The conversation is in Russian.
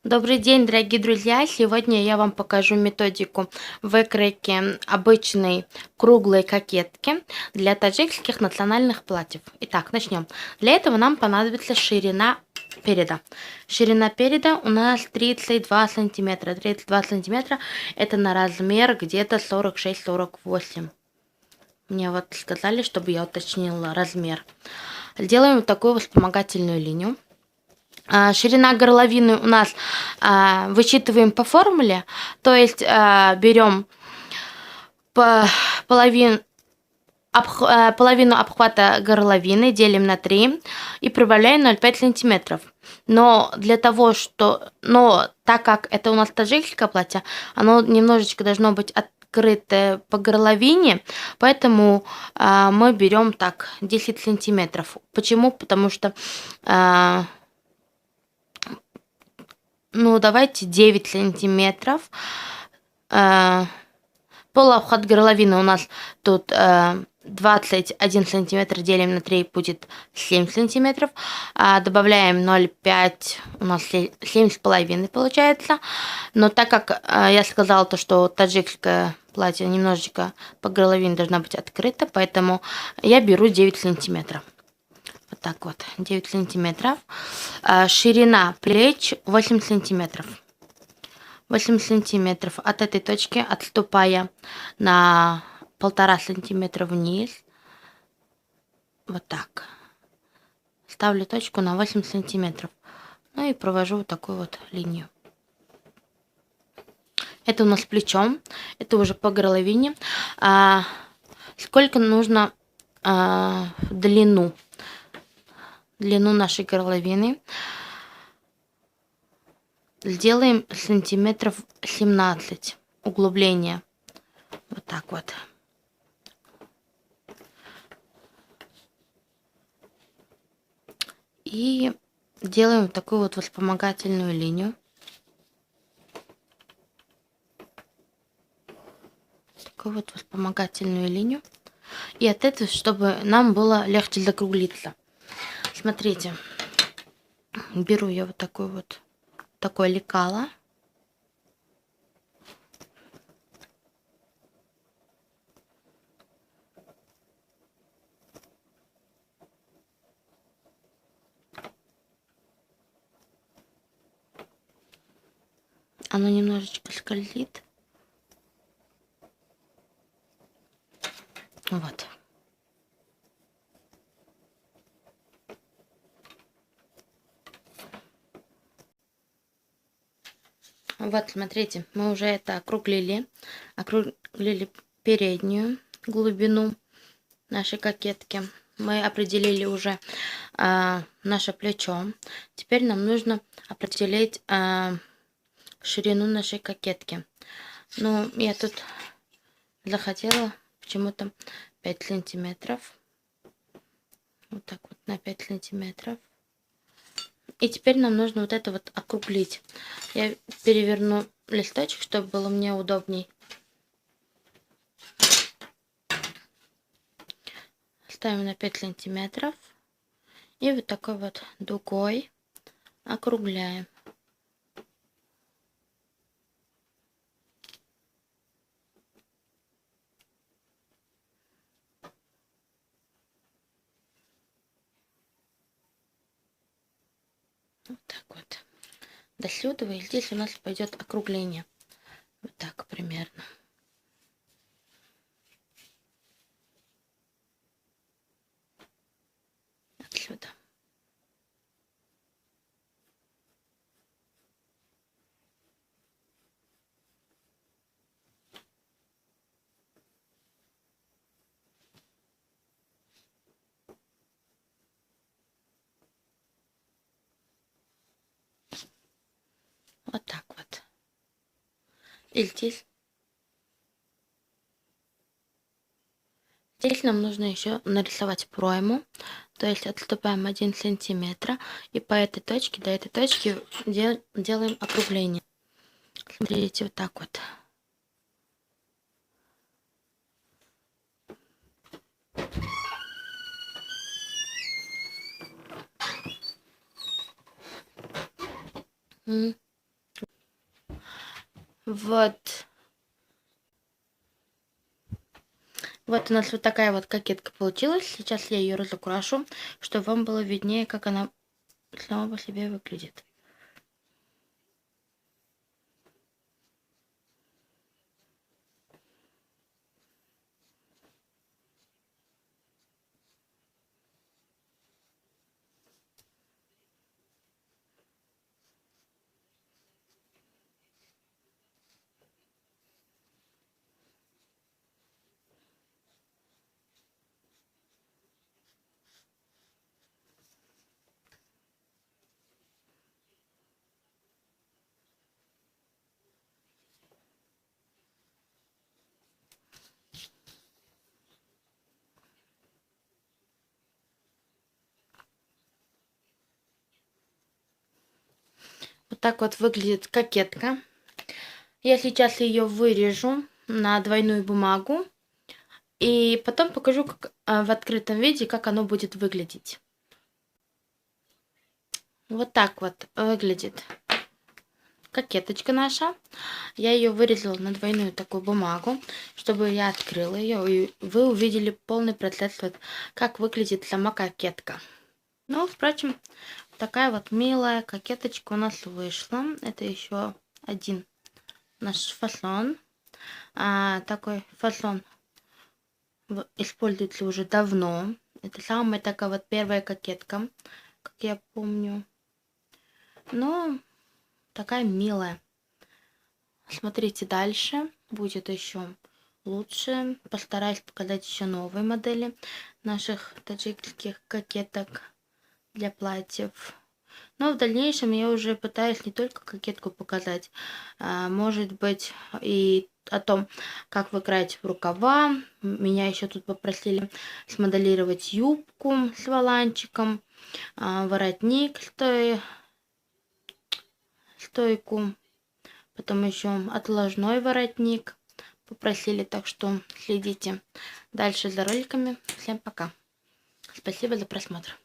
Добрый день, дорогие друзья! Сегодня я вам покажу методику выкройки обычной круглой кокетки для таджикских национальных платьев. Итак, начнем. Для этого нам понадобится ширина переда. Ширина переда у нас 32 сантиметра. 32 сантиметра это на размер где-то 46-48. Мне вот сказали, чтобы я уточнила размер. Делаем вот такую вспомогательную линию. Ширина горловины у нас высчитываем по формуле, то есть берем половину обхвата горловины, делим на 3 и прибавляем 0,5 сантиметров. Но так как это у нас таджикское платье, оно немножечко должно быть открытое по горловине, поэтому мы берем так 10 сантиметров. Почему? Потому что давайте 9 сантиметров. Полуобхват горловины у нас тут 21 сантиметр, делим на 3, будет 7 сантиметров. Добавляем 0,5, у нас 7,5 получается. Но так как я сказала, что таджикское платье немножечко по горловине должна быть открыто, поэтому я беру 9 сантиметров. Вот так вот, 9 сантиметров. Ширина плеч 8 сантиметров. 8 сантиметров от этой точки, отступая на 1,5 сантиметра вниз. Вот так. Ставлю точку на 8 сантиметров. Ну и провожу вот такую вот линию. Это у нас плечом. Это уже по горловине. Сколько нужно длину нашей горловины. Сделаем сантиметров 17 углубления. Вот так вот. И делаем вот такую вот вспомогательную линию. Такую вот вспомогательную линию. И от этого, чтобы нам было легче закруглиться. Смотрите. Беру я вот такое лекало. Оно немножечко скользит. Вот. Вот, смотрите, мы уже это округлили переднюю глубину нашей кокетки. Мы определили уже наше плечо. Теперь нам нужно определить ширину нашей кокетки. Ну, я тут захотела почему-то 5 сантиметров. Вот так вот на 5 сантиметров. И теперь нам нужно вот это вот округлить. Я переверну листочек, чтобы было мне удобней. Ставим на 5 сантиметров. И вот такой вот дугой округляем. Вот так вот. До сюда, и здесь у нас пойдет округление. Вот так примерно. Отсюда. Вот так вот. И здесь нам нужно еще нарисовать пройму. То есть отступаем 1 сантиметр. И по этой точке, до этой точки делаем округление. Смотрите, вот так вот. Вот. Вот у нас вот такая вот кокетка получилась. Сейчас я ее разукрашу, чтобы вам было виднее, как она сама по себе выглядит. Вот так вот выглядит кокетка. Я сейчас ее вырежу на двойную бумагу. И потом покажу как, в открытом виде, как оно будет выглядеть. Вот так вот выглядит кокеточка наша. Я ее вырезала на двойную такую бумагу, чтобы я открыла ее, и вы увидели полный процесс, вот, как выглядит сама кокетка. Ну, впрочем, такая вот милая кокеточка у нас вышла. Это еще один наш фасон. Такой фасон используется уже давно. Это самая такая вот первая кокетка, как я помню. Но такая милая. Смотрите дальше. Будет еще лучше. Постараюсь показать еще новые модели наших таджикских кокеток для платьев. Но в дальнейшем я уже пытаюсь не только кокетку показать, может быть и о том, как выкраить в рукава. Меня еще тут попросили смоделировать юбку с воланчиком, воротник, стойку, потом еще отложной воротник попросили, так что следите дальше за роликами. Всем пока. Спасибо за просмотр.